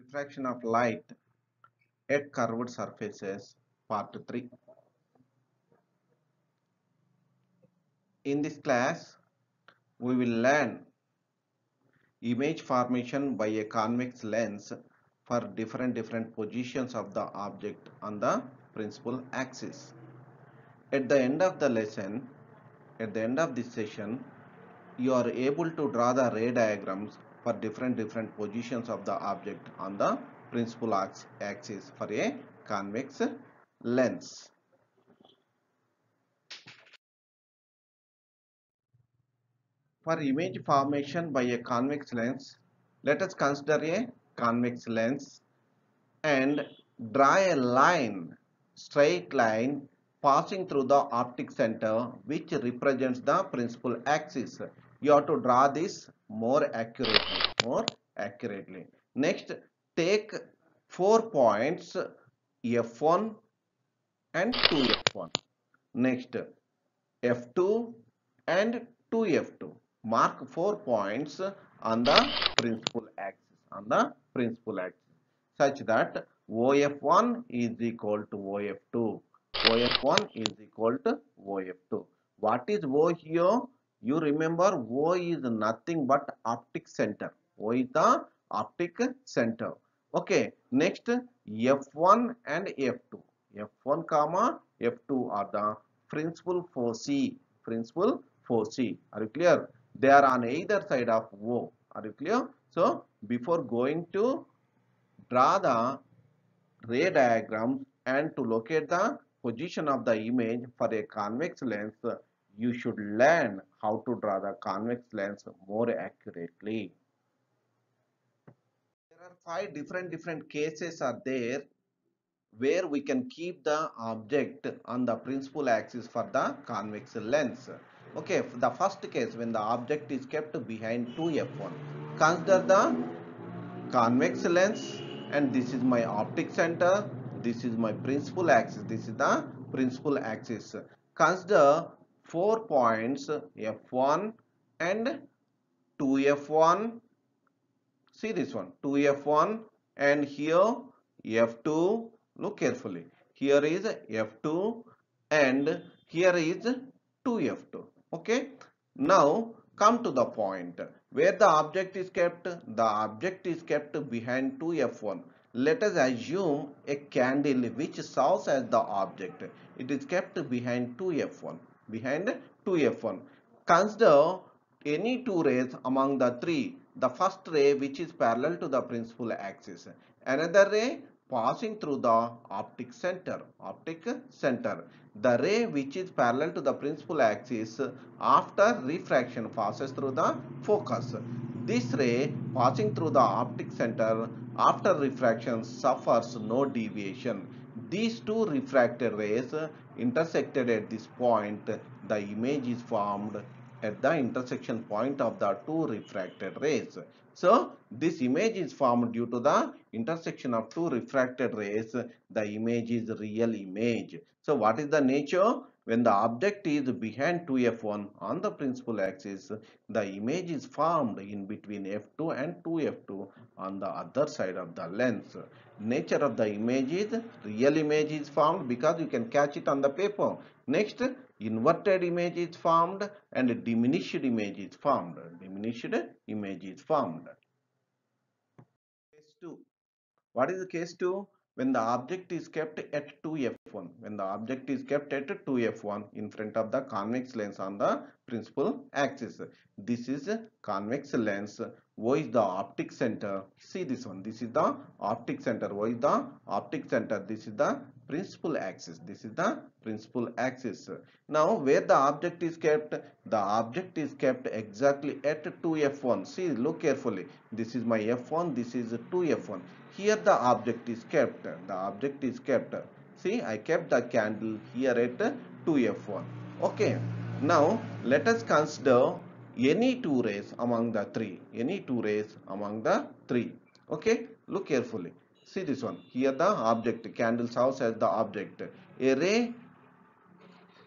Refraction of light at curved surfaces, part 3. In this class, we will learn image formation by a convex lens for different positions of the object on the principal axis. At the end of the lesson, at the end of this session, you are able to draw the ray diagrams for different positions of the object on the principal axis for a convex lens. For image formation by a convex lens, let us consider a convex lens and draw a line, straight line passing through the optic center which represents the principal axis. You have to draw this more accurately. Next, take 4 points F1 and 2F1. Next, F2 and 2F2. Mark 4 points on the principal axis such that OF1 is equal to OF2. OF1 is equal to OF2. What is O here? You remember O is nothing but optic center. O is the optic center. Okay. Next, F1 and F2. F1 comma F2 are the principal foci. Principal foci. Are you clear? They are on either side of O. Are you clear? So, before going to draw the ray diagrams and to locate the position of the image for a convex lens, you should learn how to draw the convex lens more accurately. There are 5 different cases are there where we can keep the object on the principal axis for the convex lens. Okay, the first case, when the object is kept behind 2f1, consider the convex lens and this is my optic center, this is my principal axis, this is the principal axis. Consider 4 points f1 and 2f1. See this one, 2f1, and here f2. Look carefully, here is f2 and here is 2f2. Okay, now come to the point where the object is kept. The object is kept behind 2f1. Let us assume a candle which serves as the object. It is kept behind 2f1. Behind 2f1. Consider any two rays among the three. The first ray which is parallel to the principal axis. Another ray passing through the optic center. The ray which is parallel to the principal axis after refraction passes through the focus. This ray passing through the optic center after refraction suffers no deviation. These two refracted rays intersected at this point. The image is formed at the intersection point of the two refracted rays. So, this image is formed due to the intersection of two refracted rays. The image is real image. So, what is the nature? When the object is behind 2f1 on the principal axis, the image is formed in between f2 and 2f2 on the other side of the lens. Nature of the image is real image is formed because you can catch it on the paper. Next, inverted image is formed and diminished image is formed. Case 2. What is the case 2? When the object is kept at 2f1. When the object is kept at 2f1 in front of the convex lens on the principal axis. This is a convex lens. O is the optic center. See this one. This is the optic center. O is the optic center. This is the principal axis. Now, where the object is kept? The object is kept exactly at 2f1. See, look carefully. This is my f1. This is 2f1. Here the object is kept. See, I kept the candle here at 2f1. Okay. Now, let us consider any two rays among the three. Okay. Look carefully. See this one. Here the object, candle serves as the object. A ray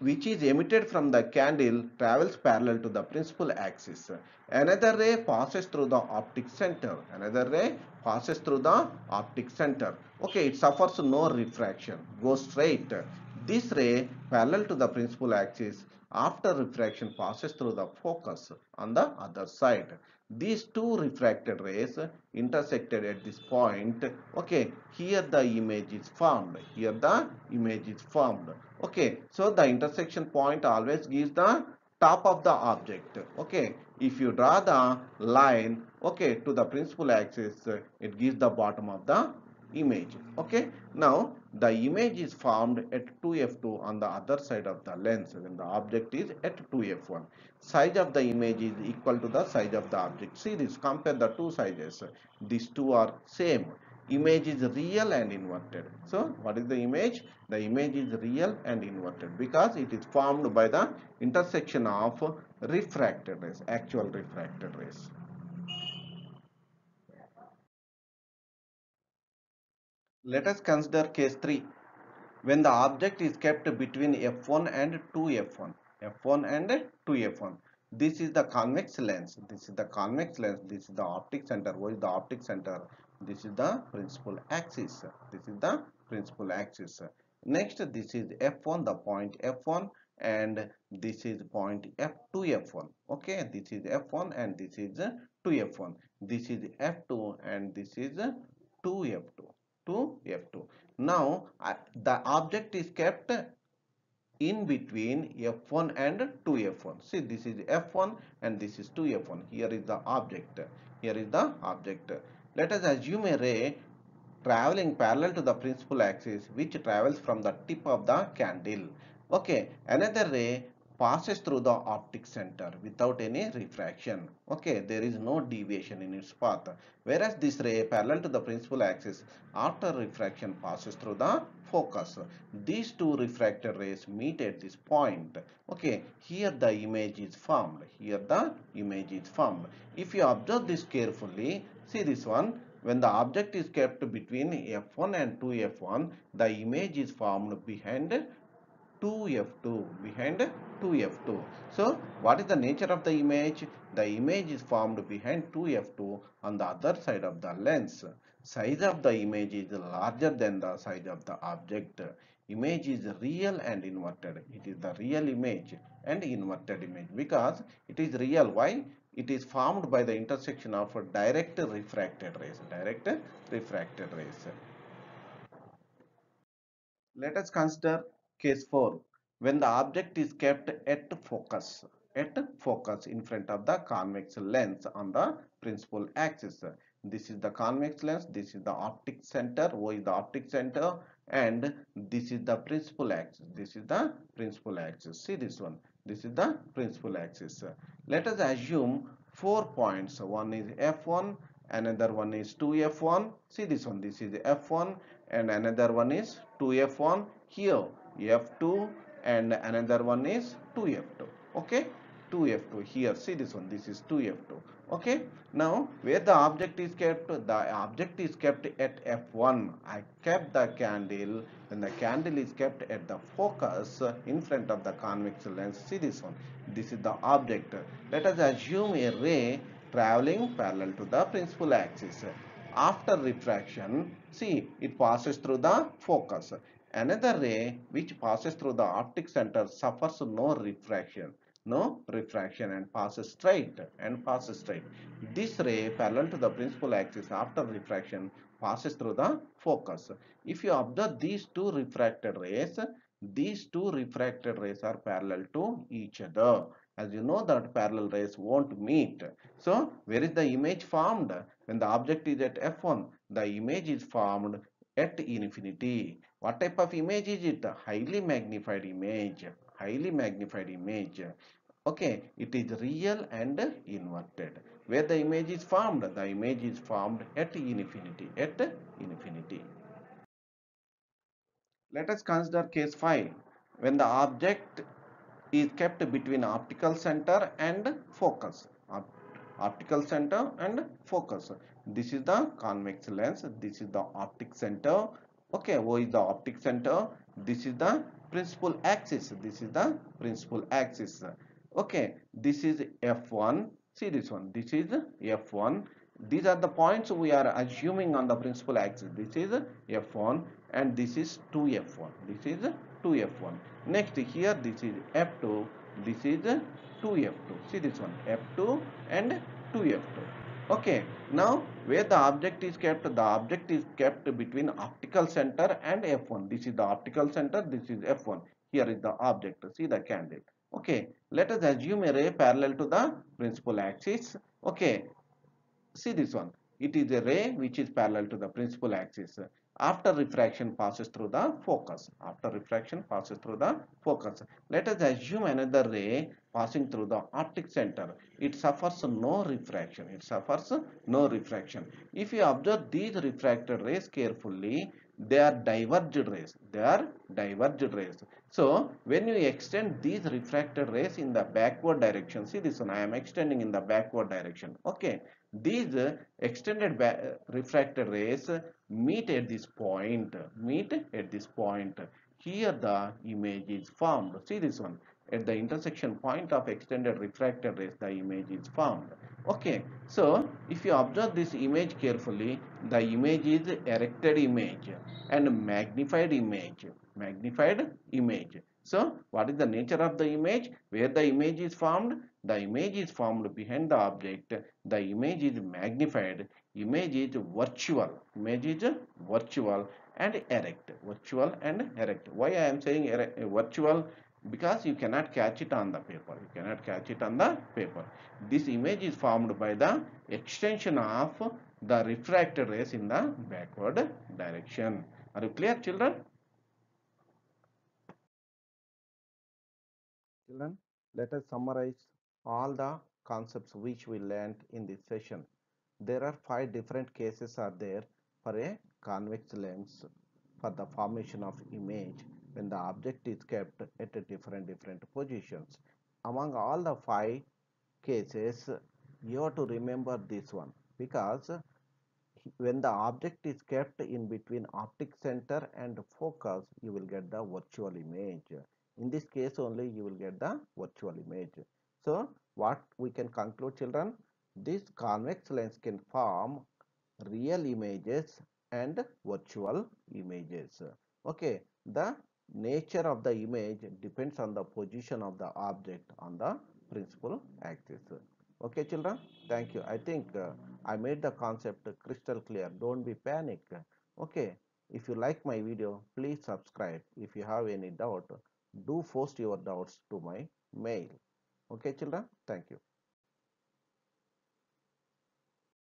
which is emitted from the candle travels parallel to the principal axis. Another ray passes through the optic center. Another ray passes through the optic center. Okay, it suffers no refraction, goes straight. This ray parallel to the principal axis after refraction passes through the focus on the other side. These two refracted rays intersected at this point. Okay, here the image is formed. Here the image is formed. Okay, so the intersection point always gives the top of the object. Okay, if you draw the line, okay, to the principal axis, it gives the bottom of the image. Okay, now the image is formed at 2f2 on the other side of the lens when the object is at 2f1. Size of the image is equal to the size of the object. See this, compare the two sizes. These two are same. Image is real and inverted. So what is the image? The image is real and inverted because it is formed by the intersection of refracted rays, actual refracted rays. Let us consider case 3. When the object is kept between f1 and 2f1. f1 and 2f1. This is the convex lens. This is the convex lens. This is the optic center. What is the optic center? This is the principal axis. This is the principal axis. Next, this is f1, the point f1, and this is point f2, f1. Okay, this is f1 and this is 2f1. This is f2 and this is 2f2. 2f2. Now, the object is kept in between f1 and 2f1. See, this is f1 and this is 2f1. Here is the object. Here is the object. Let us assume a ray traveling parallel to the principal axis which travels from the tip of the candle. Okay, another ray passes through the optic center without any refraction. Okay, there is no deviation in its path. Whereas this ray parallel to the principal axis after refraction passes through the focus. These two refracted rays meet at this point. Okay, here the image is formed. Here the image is formed. If you observe this carefully, see this one. When the object is kept between f1 and 2f1, the image is formed behind 2f2, behind 2f2. So what is the nature of the image? The image is formed behind 2f2 on the other side of the lens. Size of the image is larger than the size of the object. Image is real and inverted. It is the real image and inverted image because it is real. Why? It is formed by the intersection of direct refracted rays. Direct refracted rays. Let us consider case 4. When the object is kept at focus in front of the convex lens on the principal axis. This is the convex lens, this is the optic center, O is the optic center, and this is the principal axis. This is the principal axis. See this one. This is the principal axis. Let us assume 4 points. One is F1, another one is 2F1. See this one. This is F1 and another one is 2f1. Here f2 and another one is 2f2. Okay, 2f2. Here see this one, this is 2f2. Okay, now where the object is kept? The object is kept at f1. I kept the candle and the candle is kept at the focus in front of the convex lens. See this one, this is the object. Let us assume a ray traveling parallel to the principal axis. After refraction, see, it passes through the focus. Another ray which passes through the optic center suffers no refraction. No refraction and passes straight This ray parallel to the principal axis after refraction passes through the focus. If you observe these two refracted rays are parallel to each other. As you know that parallel rays won't meet. So where is the image formed? When the object is at f1, the image is formed at infinity. What type of image is it? Highly magnified image. Highly magnified image. Okay, it is real and inverted. Where the image is formed? The image is formed at infinity. At infinity. Let us consider case 5. When the object is kept between optical center and focus. Optical center and focus. This is the convex lens. This is the optic center. Okay, O is the optic center. This is the principal axis. This is the principal axis. Okay, this is F1. See this one. This is F1. These are the points we are assuming on the principal axis. This is F1 and this is 2F1. This is 2F1. Next here this is F2. This is 2F2. See this one, F2 and 2F2. Okay, now where the object is kept? The object is kept between optical center and F1. This is the optical center, this is F1. Here is the object. See the candle. Okay, let us assume a ray parallel to the principal axis. Okay, see this one. It is a ray which is parallel to the principal axis. After refraction passes through the focus. After refraction passes through the focus. Let us assume another ray passing through the optic center. It suffers no refraction. It suffers no refraction. If you observe these refracted rays carefully, they are diverged rays. They are diverged rays. So when you extend these refracted rays in the backward direction, see this one, I am extending in the backward direction. Okay, these extended refracted rays meet at this point. Meet at this point. Here the image is formed. See this one. At the intersection point of extended refracted rays, the image is formed. Okay, so if you observe this image carefully, the image is erected image and magnified image. Magnified image. So, what is the nature of the image? Where the image is formed? The image is formed behind the object. The image is magnified. Image is virtual. Image is virtual and erect. Virtual and erect. Why I am saying virtual? Because you cannot catch it on the paper. You cannot catch it on the paper. This image is formed by the extension of the refracted rays in the backward direction. Are you clear, children? Children, let us summarize all the concepts which we learned in this session. There are 5 different cases are there for a convex lens for the formation of image when the object is kept at a different positions. Among all the 5 cases, you have to remember this one because when the object is kept in between optic center and focus, you will get the virtual image. In this case only you will get the virtual image. So what we can conclude, children, this convex lens can form real images and virtual images. Okay, the nature of the image depends on the position of the object on the principal axis. Okay, children, thank you. I think I made the concept crystal clear. Don't be panic. Okay, if you like my video, please subscribe. If you have any doubt, do post your doubts to my mail. Okay, children, thank you.